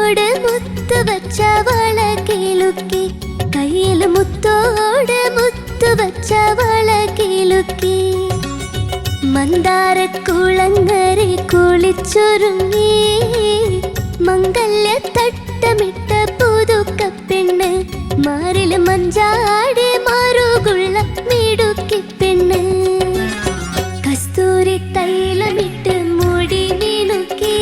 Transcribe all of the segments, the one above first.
മുത്തോട് മുത്ത് വച്ച വള കിലുക്കി കയ്യിൽ മുത്തോട് മുത്ത് വച്ച വള കിലുക്കി മന്ദാരക്കുളങ്ങരെ കുളിച്ചൊരുങ്ങി മംഗല്യ തട്ടമിട്ട പുതുക്കപ്പെണ്ണ് മാറില് മഞ്ചാടി മാറുകുള്ള മിടുക്കി പെണ്ണ് കസ്തൂരി തൈലമിട്ട് മുടി മിനുക്കി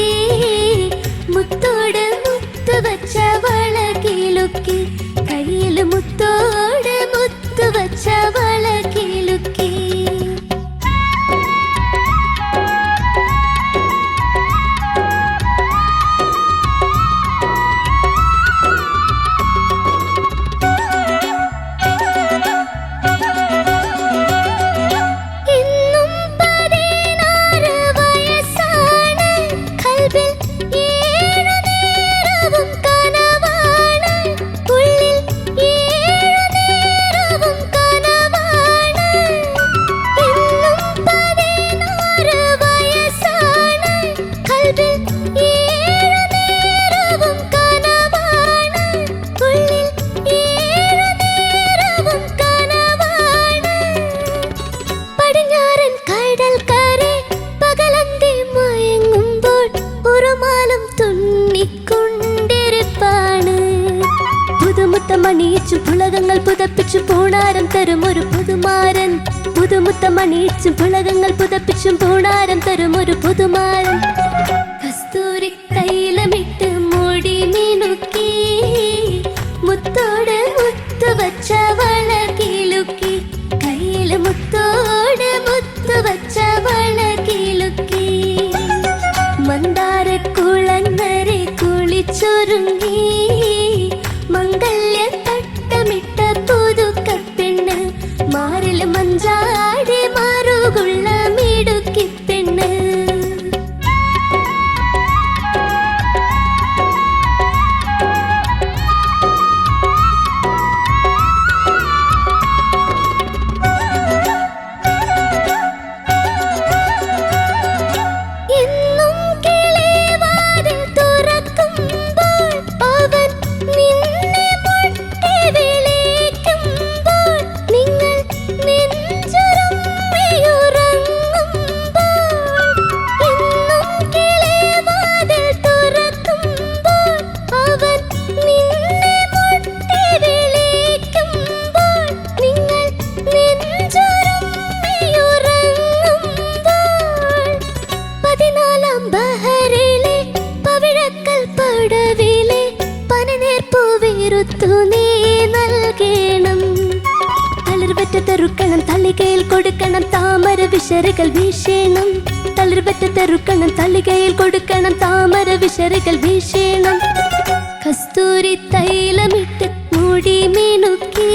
മുത്തോട് മുത്ത് വച്ച വള കിലുക്കി കയ്യിൽ മുത്തോട് മുത്ത് വച്ച വള കിലുക്കി മണിയിച്ചും പുളകങ്ങൾ പുതപ്പിച്ചും പൂണാരം തരും ഒരു പുതുമാരൻ പുതുമുത്തമണിയിച്ചും പുളകങ്ങൾ പുതപ്പിച്ചും പൂണാരം തരും ഒരു പുതുമാരൻ കസ്തൂരി തൈലമിട്ട് മുടി മിനുക്കി മുത്തോട് മുത്ത് വച്ച വള കിലുക്കി കയ്യിൽ മുത്തോട് മുത്ത് വച്ച വള കിലുക്കി മന്ദാരക്കുളങ്ങരെ കുളിച്ചൊരുങ്ങി മംഗല്യ തട്ടമിട്ട പുതുക്കപ്പെണ്ണ് മാറില് മഞ്ചാടി മാറുകുള്ള മിടുക്കി പെണ്ണ് തളിർവറ്റ തളികയിൽ കൊടുക്കണം താമര വിശറികൾ വീശേണം തളിർവറ്റ തെറുക്കണം തളികയിൽ കൊടുക്കണം താമര വിശറികൾ വീശേണം കസ്തൂരി തൈലമിട്ട് മുടി മിനുക്കി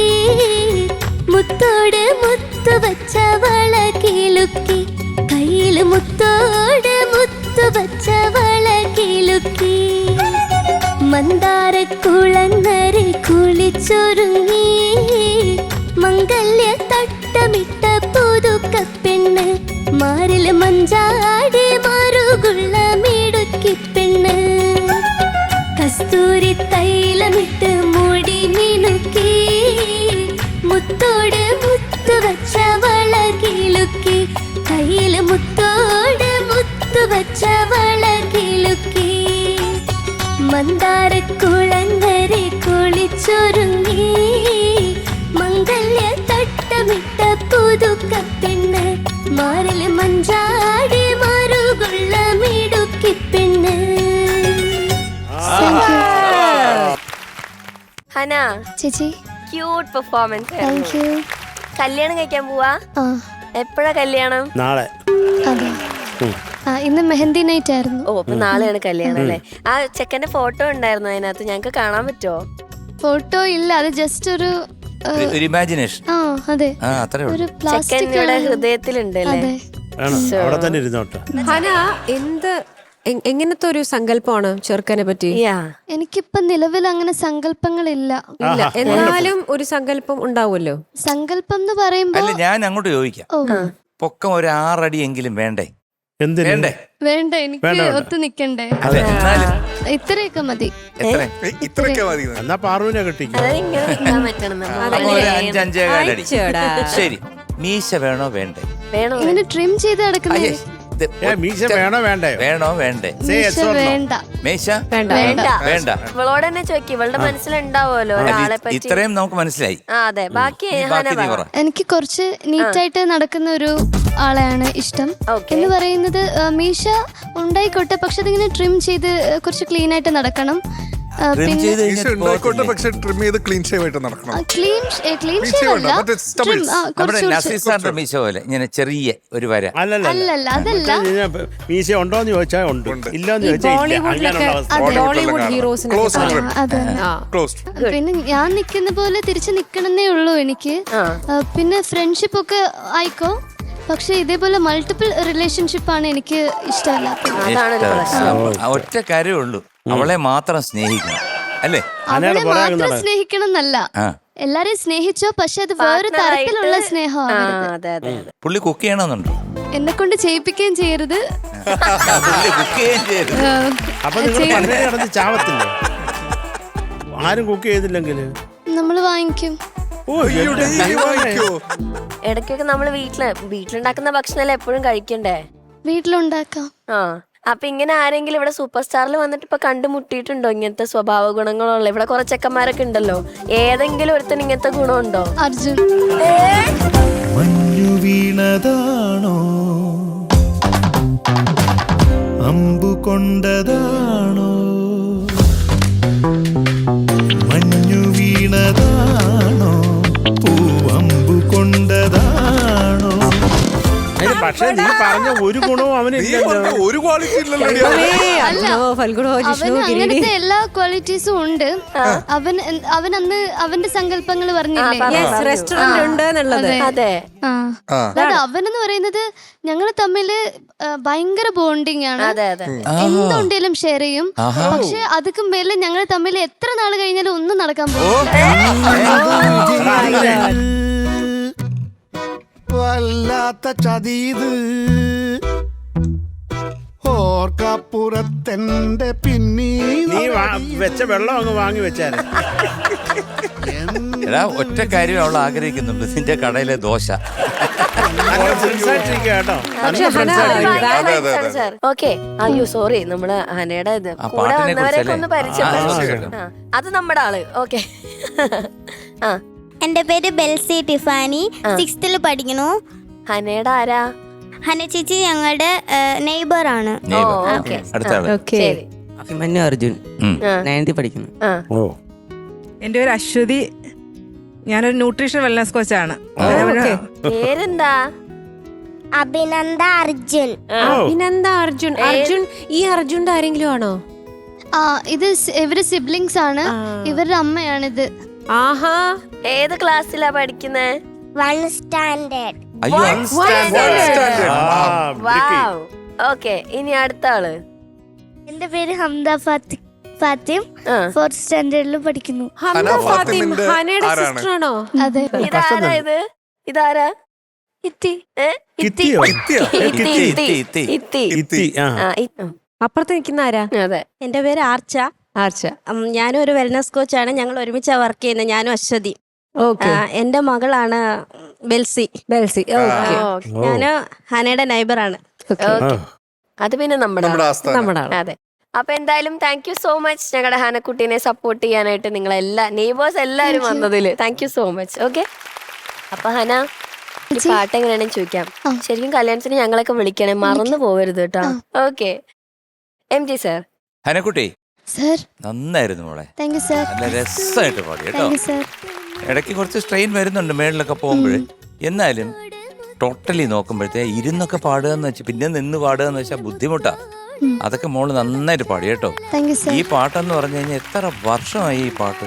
മുത്തോട് മുത്ത് വച്ച വള കിലുക്കി കയ്യിൽ മുത്തോട് മുത്ത് വച്ച വള കിലുക്കി മന്ദാരക്കുളങ്ങരെ കുളിച്ചൊരുങ്ങി മംഗല്യ തട്ടമിട്ട പുതുക്കപ്പെണ്ണ് മാറില് മഞ്ചാടി മാറുകുള്ള മിടുക്കി പെണ്ണ് കസ്തൂരി തൈലമിട്ട് മുടി മിനുക്കി മുത്തോട് മുത്ത് വച്ച വള കിലുക്കി കയ്യില് മുത്തോട് മുത്ത് വച്ച വള കിലുക്കി മന്ദാരക്കുളങ്ങരെ കുളിച്ചൊരുങ്ങി മംഗല്യ തട്ടമിട്ട പുതുക്കപ്പെണ്ണ് മാറില് മഞ്ചാടി മാറുകുള്ള മിടുക്കി പെണ്ണ്. ഹന ചേച്ചി ക്യൂട്ട് പെർഫോമൻസ്. Thank you. കല്യാണം കഴിക്കാൻ പോവാ? എപ്പോഴാ കല്യാണം? നാളെ. അതെ, ഇന്ന് മെഹന്തി നൈറ്റ് ആയിരുന്നു. ഓ, അപ്പൊ നാളെയാണ് കല്യാണം അല്ലേ? ആ ചെക്കന്റെ ഫോട്ടോ ഉണ്ടായിരുന്നു അതിനകത്ത്, ഞങ്ങക്ക് കാണാൻ പറ്റുമോ? ഫോട്ടോ ഇല്ല, അത് ജസ്റ്റ് ഒരു ഇമാജിനേഷൻ. അതെ, ഒരു ചെക്കൻ ഇവിടെ ഹൃദയത്തിലുണ്ട് അല്ലേ? ഹന, എന്ത് എങ്ങനത്തെ ഒരു സങ്കല്പമാണ് ചെറുക്കനെ പറ്റി? എനിക്കിപ്പൊ നിലവിൽ അങ്ങനെ സങ്കല്പങ്ങളില്ല. ഇല്ല, എന്നാലും ഒരു സങ്കല്പം ഉണ്ടാവുമല്ലോ. സങ്കല്പം എന്ന് പറയുമ്പോ ഞാൻ അങ്ങോട്ട് ചോദിക്കാം, പൊക്കം ഒരു 6 അടി എങ്കിലും വേണ്ടേ? വേണ്ട, എനിക്ക് ഒത്തു നിക്കണ്ടേ? ഇത്രയൊക്കെ മതി. ഇത്രയൊക്കെ മതി. എന്നാ പാറുവിനെ കെട്ടിക്കും. അതായത് ഇങ്ങനെ നിൽക്കാൻ പറ്റണം അപ്പൊ ഒരു 5-5.25 അടി. ചേടാ. ശരി, മീശ വേണോ വേണ്ടേ? വേണോ ഇങ്ങനെ ട്രിം ചെയ്ത് നടക്കുന്നത് അയ്യേ, ഇത് മീശ വേണോ വേണ്ടയോ? വേണോ വേണ്ടേ? വേണ്ട. മീശ വേണ്ട വേണ്ട. വേണ്ട. ഇവളോട് തന്നെ ചോദിക്കും, ഇവളുടെ മനസ്സിലുണ്ടാവുമല്ലോ ഒരാളെ പറ്റി. ഇത്രയും നമുക്ക് മനസ്സിലായി. അതെ, ബാക്കി ബാക്കി നീ പറ. എനിക്ക് കുറച്ച് നീറ്റായിട്ട് നടക്കുന്ന ഒരു ആളെയാണ് ഇഷ്ടം. Okay. എന്ന് പറയുന്നത് മീശ ഉണ്ടായിക്കോട്ടെ, പക്ഷെ അതിങ്ങനെ ട്രിം ചെയ്ത് കുറച്ച് ക്ലീൻ ആയിട്ട് നടക്കണം. Trim ചെയ്ത് മീശ കഴിഞ്ഞാൽ ഉണ്ടായിക്കോട്ടെ, പോകത്തില്ലേ? പക്ഷെ ട്രിം ചെയ്ത് ക്ലീൻ ഷേവായിട്ട് നടക്കണം. ക്ലീൻ മീശ വേണ്ട, മറ്റേ stubbles. നമ്മുടെ നസീർ സാറിന്റെ മീശ പോലെ ഇങ്ങനെ ചെറിയ ഒരു വര. അല്ലല്ല, അതല്ല. മീശ ഉണ്ടോന്ന് ചോദിച്ചാൽ ഉണ്ട്, ഇല്ലോന്ന് ചോദിച്ചാൽ ഇല്ല. ബോളിവുഡിലൊക്കെ അങ്ങനെയുള്ള അവസ്ഥ. Bollywood ഹീറോസിനെ Close trim. അതെ. Closed. പിന്നെ ഞാൻ നിക്കുന്ന പോലെ തിരിച്ചു നിക്കണമെന്നേ ഉള്ളൂ എനിക്ക്. പിന്നെ ഫ്രണ്ട്ഷിപ്പ് ഒക്കെ ആയിക്കോ, പക്ഷെ ഇതേപോലെ മൾട്ടിപ്പിൾ റിലേഷൻഷിപ്പ് ആണ് എനിക്ക് ഇഷ്ടമല്ലാത്തത്. അതാണൊരു പ്രശ്നം. ഒറ്റ കാര്യമേ ഉള്ളൂ, അവളെ മാത്രം സ്നേഹിക്കണം, അല്ലേ? അവളെ മാത്രം സ്നേഹിക്കണം എന്നല്ല, ആ, എല്ലാരെയും സ്നേഹിച്ചോ, പക്ഷെ അത് വേറെ തരത്തിലുള്ള ആ, സ്നേഹമാണ്. അതെ അതെ അതെ. പുള്ളി കുക്ക് ചെയ്യണമെന്നുണ്ടോ? എന്നെ കൊണ്ട് ചെയ്യിപ്പിക്കുകയും ചെയ്യരുത്. പുള്ളി കുക്ക് ചെയ്യുകയും ചെയ്യരുത്. അപ്പൊ നിങ്ങൾ പണ്ടേ നടന്ന് ചാവത്തില്ലേ? ആരും കുക്ക് ചെയ്തില്ലെങ്കിൽ നമ്മള് വാങ്ങിക്കും. ഇടയ്ക്കൊക്കെ നമ്മള് വീട്ടിലുണ്ടാക്കുന്ന ഭക്ഷണമല്ലേ എപ്പോഴും കഴിക്കണ്ടേ? വീട്ടിലുണ്ടാക്കാം. ആ, അപ്പൊ ഇങ്ങനെ ആരെങ്കിലും ഇവിടെ സൂപ്പർ സ്റ്റാറിൽ വന്നിട്ട് ഇപ്പൊ കണ്ടുമുട്ടിയിട്ടുണ്ടോ ഇങ്ങനത്തെ സ്വഭാവ ഗുണങ്ങളുള്ള? ഇവിടെ കുറെ ചെക്കന്മാരൊക്കെ ഉണ്ടല്ലോ, ഏതെങ്കിലും ഒരുത്തൻ ഇങ്ങനത്തെ ഗുണമുണ്ടോ? അർജുൻ. മഞ്ഞു വീണതാണോ, അമ്പു കൊണ്ടതാണോ, മഞ്ഞു വീണതാണോ, പൂവമ്പു കൊണ്ടതാണോ? പക്ഷെ നീ പറഞ്ഞ ഒരു ഗുണവും അവന് നീ പറഞ്ഞ ഒരു ക്വാളിറ്റി ഇല്ലല്ലോ. അവന് അങ്ങനത്തെ എല്ലാ ക്വാളിറ്റീസും ഉണ്ട്. അവൻ അന്ന് അവന്റെ സങ്കല്പങ്ങൾ പറഞ്ഞില്ലേ? റെസ്റ്റോറന്റ് ഉണ്ട് എന്നുള്ളത്. അതെ, അതായത് അവനെന്ന് പറയുന്നത് ഞങ്ങള് തമ്മില് ഭയങ്കര ബോണ്ടിങ് ആണ്. അതെ അതെ. എന്തുണ്ടെങ്കിലും ഷെയർ ചെയ്യും. പക്ഷെ അതൊക്കെ മേലെ ഞങ്ങൾ തമ്മിൽ എത്ര നാൾ കഴിഞ്ഞാലും ഒന്നും നടക്കാൻ പോകും. വല്ലാത്ത ചതീത് ഓർക്കപ്പുറത്തെന്റെ പിന്നീ നീ വെച്ച വെള്ളം അങ്ങ് വാങ്ങി വെച്ചാൽ എടാ, ഒറ്റ കാര്യം അവൾ ആഗ്രഹിക്കുന്നുണ്ട്, നിന്റെ കടയിലെ ദോശ. കേട്ടോ. ഓക്കെ. അയ്യോ സോറി, നമ്മള് ഹനയുടെ ഇത് ആ കൂടെ പാട്ടിനെ വന്നവരെയൊക്കെ ഒന്ന് കുറിച്ചല്ലേ? പരിചയപ്പെടും. അത് നമ്മുടെ ആള്. ഓക്കെ. ആ, എന്റെ പേര് ബെൽസി ടിഫാനി, 6th പഠിക്കുന്നു. ഹനയുടെ ആരാ? ഹന ചേച്ചി ഞങ്ങളുടെ നെയ്ബർ ആണ്. ഓക്കെ. അടുത്ത ആള്. ശരി. അഭിമന്യു അർജുൻ, 9th പഠിക്കുന്നു. ആ, ഓ, എൻ്റെ പേര് അശ്വതി, ഞാനൊരു ന്യൂട്രീഷൻ വെൽനസ് കോച്ചാണ്. പേരെന്താ? അഭിനന്ദ അർജുൻ. അഭിനന്ദ അർജുൻ. അർജുൻ ഈ അർജുന്റെ ആരെങ്കിലും ആണോ? ഇവര് സിബ്ലിങ്സ് ആണ്. ഇവരുടെ അമ്മയാണിത്. ആഹാ, ഏത് ക്ലാസ്സിലാ പഠിക്കുന്നേ? 1 സ്റ്റാൻഡേർഡ്. അയ്യോ, വാവ്. ഓക്കെ, ഇനി അടുത്ത ആള്. എന്റെ പേര് ഹംദ ഫാത്തിം, 4th സ്റ്റാൻഡേർഡിൽ പഠിക്കുന്നു. ഹംദ ഫാത്തിം ഹനയുടെ സിസ്റ്റർ ആണോ? അതെ. ഇതാരാ ഇത്? ഇതാരാ? ഇത്തി. കിത്തിയോ? ഇത്തി. അപ്പുറത്ത് നിൽക്കുന്ന ആരാ? അതെ. എന്റെ പേര് ആർച്ച. ആർച്ച. ഞാനും ഒരു വെൽനസ് കോച്ചാണ്. ഞങ്ങൾ ഒരുമിച്ചാ വർക്ക് ചെയ്യുന്നത്, ഞാനും അശ്വതി. എന്റെ മകളാണ് ബെൽസി. ബെൽസി. ഓക്കെ. ഞാന് ഹനയുടെ നൈബറാണ്. അത് പിന്നെ നമ്മുടെ നമ്മുടെ അതെ. അപ്പൊ എന്തായാലും താങ്ക് യു സോ മച്ച് ഞങ്ങളുടെ ഹനക്കുട്ടീനെ സപ്പോർട്ട് ചെയ്യാനായിട്ട് നിങ്ങളെല്ലാ നെയ്ബേഴ്സ് എല്ലാരും വന്നതില് thank you so much. Okay. അപ്പൊ ഹന, ഈ പാട്ട് എങ്ങനെയാണെന്ന് ചോദിക്കാം. ശരിക്കും കല്യാണത്തിന് ഞങ്ങളൊക്കെ വിളിക്കണേ, മറന്നു പോകരുത് കേട്ടോ. ഓക്കെ. MG sir. ഹനക്കുട്ടി സർ. നന്നായിരുന്നു മോളെ, താങ്ക് യു സർ. നല്ല രസമായിട്ട് പാടി കേട്ടോ. Thank you sir. ഇടയ്ക്ക് കുറച്ച് സ്ട്രെയിൻ വരുന്നുണ്ട് മേളിലൊക്കെ പോകുമ്പോൾ, എന്നാലും ടോട്ടലി നോക്കുമ്പോഴത്തേ ഇരുന്നൊക്കെ പാടുക എന്ന് വെച്ചാൽ പിന്നെ നിന്ന് പാടുക എന്ന് വെച്ചാൽ ബുദ്ധിമുട്ടാ. അതൊക്കെ മോള് നന്നായിട്ട് പാടി കേട്ടോ. Thank you sir. ഈ പാട്ടെന്ന് പറഞ്ഞു കഴിഞ്ഞാൽ എത്ര വർഷമായി ഈ പാട്ട്,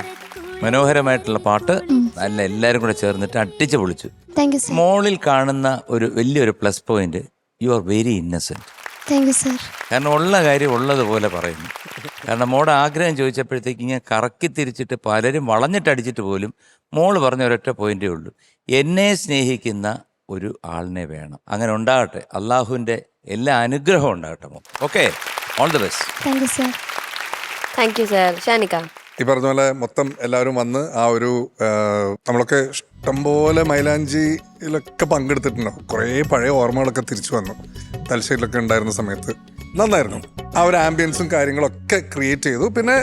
മനോഹരമായിട്ടുള്ള പാട്ട്, നല്ല എല്ലാവരും കൂടെ ചേർന്നിട്ട് അടിച്ചു പൊളിച്ചു. Thank you sir. മോളിൽ കാണുന്ന ഒരു വലിയൊരു plus point, you are very Innocent. Thank you sir. കാരണം ഉള്ള കാര്യം ഉള്ളതുപോലെ പറയുന്നു. കാരണം മോളുടെ ആഗ്രഹം ചോദിച്ചപ്പോഴത്തേക്ക് ഇങ്ങനെ കറക്കി തിരിച്ചിട്ട് പലരും വളഞ്ഞിട്ടടിച്ചിട്ട് പോലും മോള് പറഞ്ഞ ഒരൊറ്റ പോയിന്റേ ഉള്ളൂ, എന്നെ സ്നേഹിക്കുന്ന ഒരു ആളിനെ വേണം. അങ്ങനെ ഉണ്ടാകട്ടെ, അള്ളാഹുവിൻ്റെ എല്ലാ അനുഗ്രഹവും ഉണ്ടാകട്ടെ. Okay, all the best. Thank you sir. Thank you sir. ഷാനിക്ക. ഈ പറഞ്ഞ പോലെ മൊത്തം എല്ലാവരും വന്ന് ആ ഒരു നമ്മളൊക്കെ ഇഷ്ടംപോലെ മൈലാഞ്ചിയിലൊക്കെ പങ്കെടുത്തിട്ടുണ്ടാവും. കുറേ പഴയ ഓർമ്മകളൊക്കെ തിരിച്ചു വന്നു. തലശ്ശേരിയിലൊക്കെ ഉണ്ടായിരുന്ന സമയത്ത് നന്നായിരുന്നു. ആ ഒരു ആംബിയൻസും കാര്യങ്ങളൊക്കെ ക്രിയേറ്റ് ചെയ്തു. പിന്നെ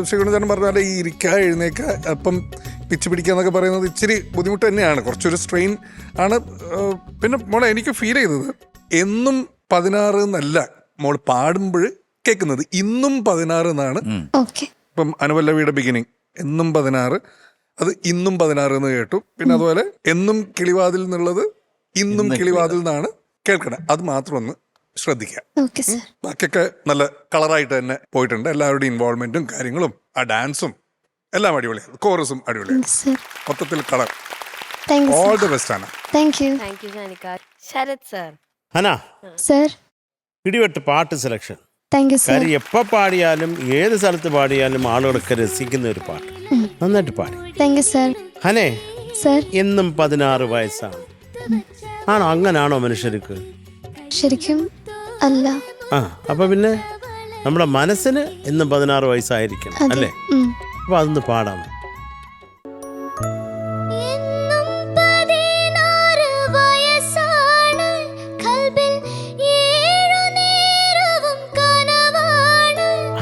ശ്രീകുണചേട്ടൻ പറഞ്ഞ പോലെ ഈ ഇരിക്കുക എഴുന്നേക്കുക അപ്പം പിച്ച് പിടിക്കുക എന്നൊക്കെ പറയുന്നത് ഇച്ചിരി ബുദ്ധിമുട്ട് തന്നെയാണ്, കുറച്ചൊരു സ്ട്രെയിൻ ആണ്. പിന്നെ മോളെ എനിക്ക് ഫീൽ ചെയ്തത് എന്നും 16 എന്നല്ല മോൾ പാടുമ്പോൾ കേൾക്കുന്നത്, ഇന്നും 16 എന്നാണ്. ഇപ്പം അനുപല്ലവിയുടെ ബിഗിനിങ് എന്നും 16, അത് ഇന്നും 16 എന്ന് കേട്ടു. പിന്നെ അതുപോലെ എന്നും കിളിവാതിൽ എന്നുള്ളത് ഇന്നും കിളിവാതിൽ എന്നാണ് കേൾക്കണേ. അത് മാത്രം ഒന്ന് ശ്രദ്ധിക്കുക. ബാക്കിയൊക്കെ നല്ല കളറായിട്ട് തന്നെ പോയിട്ടുണ്ട്. എല്ലാവരുടെയും ഇൻവോൾവ്മെന്റും കാര്യങ്ങളും ആ ഡാൻസും എല്ലാം അടിപൊളിയാണ്. കോറസും അടിപൊളിയാണ്. മൊത്തത്തിൽ കളർ. ഓൾ ദി ബെസ്റ്റ് ആണ്. താങ്ക് യു ഷാനിക്ക. ശരത് സർ. ഹന സർ, ഇടിവെട്ട് പാട്ട് സെലക്ഷൻ. Thank you sir. കാര്യം എപ്പോൾ പാടിയാലും ഏത് സ്ഥലത്ത് പാടിയാലും ആളുകളൊക്കെ രസിക്കുന്ന ഒരു പാട്ട്. നന്നായിട്ട് പാടി. Thank you sir. ഹനെ സർ, എന്നും 16 വയസ്സാണ്. ആണോ? അങ്ങനാണോ മനുഷ്യർക്ക്? ശരിക്കും അല്ല. ആ, അപ്പൊ പിന്നെ നമ്മുടെ മനസ്സിന് എന്നും 16 വയസ്സായിരിക്കണം അല്ലേ? അപ്പൊ അതൊന്ന് പാടാമോ?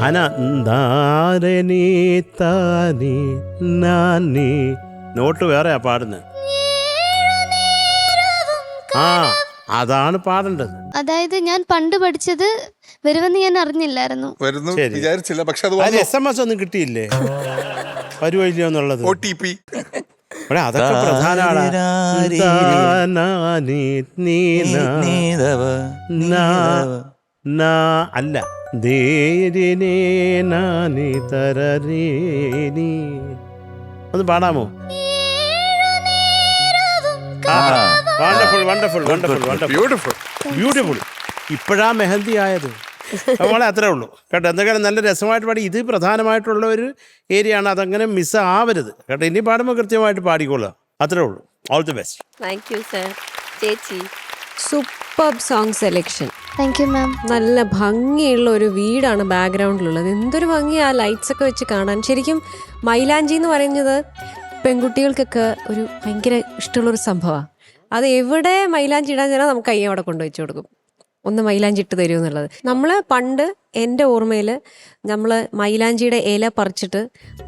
ഹന ദാരനീ താനീ നാനീ. നോട്ട് വേറെയാ പാടുന്നത്. ആ, അതാണ് പാടേണ്ടത്. അതായത് ഞാൻ പണ്ട് പഠിച്ചത് വരുമെന്ന് ഞാൻ അറിഞ്ഞില്ലായിരുന്നു. വരുന്നു ശരി. വിചാരിച്ചില്ല, പക്ഷെ അത് അതിന് SMS ഒന്നും കിട്ടിയില്ലേ വരുവല്ലോ എന്നുള്ളത്? OTP. അതൊക്കെ പ്രധാനമാണ്. അല്ല ഒന്ന് പാടാമോ? Wonderful wonderful wonderful wonderful beautiful. ഇപ്പോഴാ മെഹന്തി ആയത്. നമ്മളെ അത്രേ ഉള്ളൂ കേട്ടോ. എന്തെങ്കിലും നല്ല രസമായിട്ട് പാടി. ഇത് പ്രധാനമായിട്ടുള്ള ഒരു ഏരിയ ആണ്, അതങ്ങനെ മിസ് ആവരുത് കേട്ടോ. ഇനി പാടുമ്പോൾ കൃത്യമായിട്ട് പാടിക്കോളുക. അത്രേ ഉള്ളൂ. All the best. Thank you sir. ചേച്ചി. Super song selection. Thank you ma'am. നല്ല ഭംഗിയുള്ള ഒരു വീടാണ് ബാക്ക്ഗ്രൗണ്ടിലുള്ളത്. എന്തൊരു ഭംഗിയാ ലൈറ്റ്സ് ഒക്കെ വെച്ച് കാണാൻ. ശരിക്കും മൈലാഞ്ചി എന്ന് പറയുന്നത് പെൺകുട്ടികൾക്കൊക്കെ ഒരു ഭയങ്കര ഇഷ്ടമുള്ളൊരു സംഭവമാണ്. അത് എവിടെ മൈലാഞ്ചി ഇടാൻ ചെന്നാൽ നമുക്ക് കൈ അവിടെ കൊണ്ടുവച്ച് കൊടുക്കും, ഒന്ന് മൈലാഞ്ചി ഇട്ട് തരുമോ എന്നുള്ളത്. നമ്മൾ പണ്ട് എൻ്റെ ഓർമ്മയിൽ നമ്മൾ മൈലാഞ്ചിയുടെ ഇല പറിച്ചിട്ട്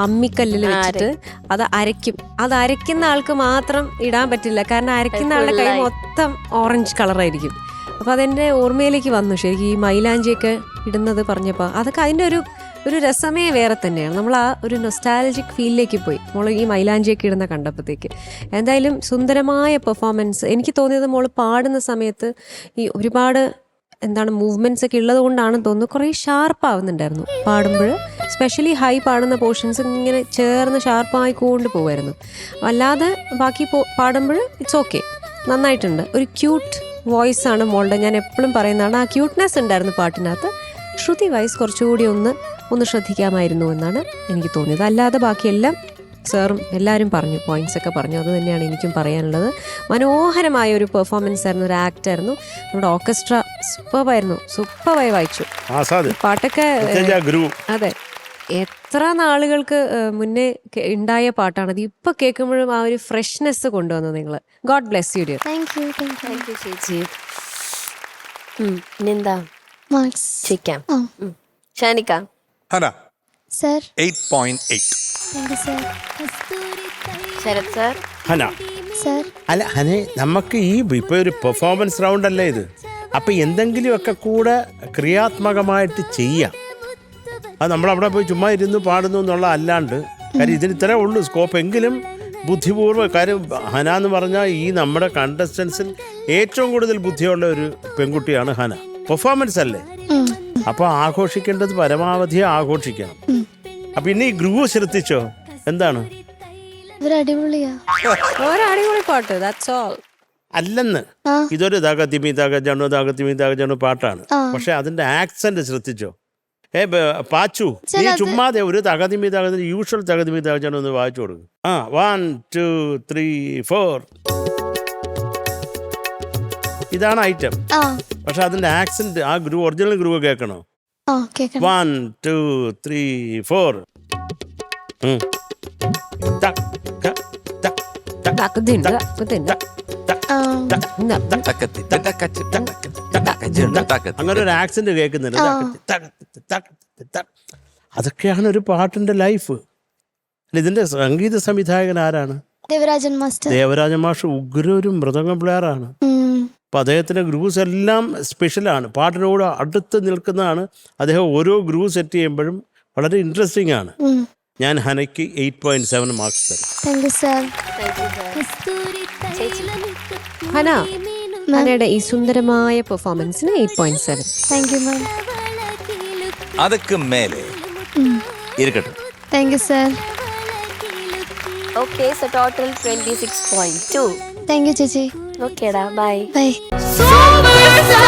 അമ്മിക്കല്ലിൽ വെച്ചിട്ട് അത് അരയ്ക്കും. അത് അരയ്ക്കുന്ന ആൾക്ക് മാത്രം ഇടാൻ പറ്റില്ല, കാരണം അരയ്ക്കുന്ന ആളുടെ കൈ മൊത്തം ഓറഞ്ച് കളറായിരിക്കും. അപ്പോൾ അതെൻ്റെ ഓർമ്മയിലേക്ക് വന്നു ശരിക്കും ഈ മൈലാഞ്ചിയൊക്കെ ഇടുന്നത് പറഞ്ഞപ്പോൾ. അതൊക്കെ അതിൻ്റെ ഒരു രസമേ വേറെ തന്നെയാണ്. നമ്മൾ ആ ഒരു നൊസ്റ്റാലജിക് ഫീലിലേക്ക് പോയി മോൾ ഈ മൈലാഞ്ചിയൊക്കെ ഇടുന്ന കണ്ടപ്പോഴത്തേക്ക്. എന്തായാലും സുന്ദരമായ പെർഫോമൻസ്. എനിക്ക് തോന്നിയത് മോൾ പാടുന്ന സമയത്ത് ഈ ഒരുപാട് മൂവ്മെൻറ്റ്സ് ഒക്കെ ഉള്ളത് കൊണ്ടാണെന്ന് തോന്നുന്നു കുറേ ഷാർപ്പാവുന്നുണ്ടായിരുന്നു പാടുമ്പോൾ. സ്പെഷ്യലി ഹൈ പാടുന്ന പോർഷൻസ് ഇങ്ങനെ ചേർന്ന് ഷാർപ്പായി കൊണ്ട് പോകുമായിരുന്നു. അല്ലാതെ ബാക്കി പാടുമ്പോൾ ഇറ്റ്സ് ഓക്കെ, നന്നായിട്ടുണ്ട്. ഒരു ക്യൂട്ട് വോയിസ് ആണ് മോളുടെ. ഞാൻ എപ്പോഴും പറയുന്നതാണ്, ആ ക്യൂട്ട്നെസ് ഉണ്ടായിരുന്നു പാട്ടിനകത്ത്. ശ്രുതി വൈസ് കുറച്ചുകൂടി ഒന്ന് ശ്രദ്ധിക്കാമായിരുന്നു എന്നാണ് എനിക്ക് തോന്നിയത്. അല്ലാതെ ബാക്കിയെല്ലാം സാറും എല്ലാവരും പറഞ്ഞു, പോയിന്റ്സ് ഒക്കെ പറഞ്ഞു. അത് തന്നെയാണ് എനിക്കും പറയാനുള്ളത്. മനോഹരമായ ഒരു പെർഫോമൻസ് ആയിരുന്നു, ഒരു ആക്ട് ആയിരുന്നു. നമ്മുടെ ഓർക്കസ്ട്ര സൂപ്പറായി വായിച്ചു പാട്ടൊക്കെ. അതെ, എത്ര നാളുകൾക്ക് മുന്നേ ഉണ്ടായ പാട്ടാണത്. ഇപ്പൊ കേൾക്കുമ്പോഴും ആ ഒരു ഫ്രഷ്നെസ് കൊണ്ടുവന്നു നിങ്ങൾ. God bless you dear. Thank you ചേച്ചി. പിന്നെന്താ ചിക്കാം. ഷാനിക്ക. Hana sir. 8.8. Sharath sir. Hana sir. അല്ല ഹനെ, നമുക്ക് ഈ ഇപ്പൊ ഒരു പെർഫോമൻസ് റൗണ്ട് അല്ലേ ഇത്. അപ്പൊ എന്തെങ്കിലുമൊക്കെ കൂടെ ക്രിയാത്മകമായിട്ട് ചെയ്യാം. അത് നമ്മളവിടെ പോയി ചുമ്മാ ഇരുന്ന് പാടുന്നു എന്നുള്ള അല്ലാണ്ട്, കാര്യം ഇതിന് ഇത്രേ ഉള്ളൂ സ്കോപ്പ്. എങ്കിലും ബുദ്ധിപൂർവ്വം, കാര്യം ഹന എന്ന് പറഞ്ഞാൽ ഈ നമ്മുടെ കണ്ടസ്റ്റൻസിൽ ഏറ്റവും കൂടുതൽ ബുദ്ധിയുള്ള ഒരു പെൺകുട്ടിയാണ് ഹന. പെർഫോമൻസ് അല്ലേ, അപ്പോൾ ആഘോഷിക്കേണ്ടത് പരമാവധി ആഘോഷിക്കണം. അപ്പൊ ഇനി ഈ ഗ്രൂവ് ശ്രദ്ധിച്ചോ? എന്താണ് അടിപൊളി പാട്ട്, ദാറ്റ്സ് ഓൾ. അല്ലെന്ന്, ഇതൊരു തകതിമി തകജണു പാട്ടാണ്. പക്ഷെ അതിന്റെ ആക്സന്റ് ശ്രദ്ധിച്ചോ? പാച്ചു, നീ ചുമ്മാതെ ഒരു തകതിമി യൂഷ്വൽ തകതിമി തകജണു ഒന്ന് വായിച്ചു കൊടുക്കും. 1 2 3 4 ഇതാണ് ഐറ്റം. പക്ഷെ അതിന്റെ ആക്സന്റ്, ആ ഗ്രൂവ്, ഒറിജിനൽ ഗ്രൂവ് കേൾക്കണോ? ആ കേക്കണം 1 2 3 4 ടക് ടക് ടക് ടക് തക്കുന്നുണ്ട്, തക്കുന്നുണ്ട്. ആ, എന്താ? തക്കത്തിട്ട് തക്കച്ചിട്ട് തക്കത്തിട്ട് തക്കച്ചിട്ട് തക്കത്തിട്ട്. അങ്ങനെ ഒരു ആക്സന്റ് കേൾക്കുന്നുണ്ട്. അതൊക്കെയാണ് ഒരു പാട്ടിന്റെ ലൈഫ്. ഇതിന്റെ സംഗീത സംവിധായകൻ ആരാണ്? ദേവരാജൻ മാസ്റ്റർ. ദേവരാജ മാഷ് ഉഗ്ര ഒരു മൃദംഗം പ്ലെയറാണ്. അപ്പം അദ്ദേഹത്തിൻ്റെ ഗ്രൂസ് എല്ലാം സ്പെഷ്യലാണ്, പാട്ടിനോട് അടുത്ത് നിൽക്കുന്നതാണ്. അദ്ദേഹം ഓരോ ഗ്രൂവ് സെറ്റ് ചെയ്യുമ്പോഴും വളരെ ഇൻട്രസ്റ്റിംഗ് ആണ്. ഞാൻ ഹനയ്ക്ക് 8.7 മാർക്സ് തരും. Thank you sir. ഹന, ഹനയുടെ ഈ സുന്ദരമായ പെർഫോമൻസിന് 8.7. താങ്ക് യു മാം. അതുക്ക് മേലെ ഇരിക്കട്ടെ. Thank you sir. Okay, so total 26.2. Thank you ചേച്ചി. ഓക്കേടാ, ബൈ. ബൈ. Superstar.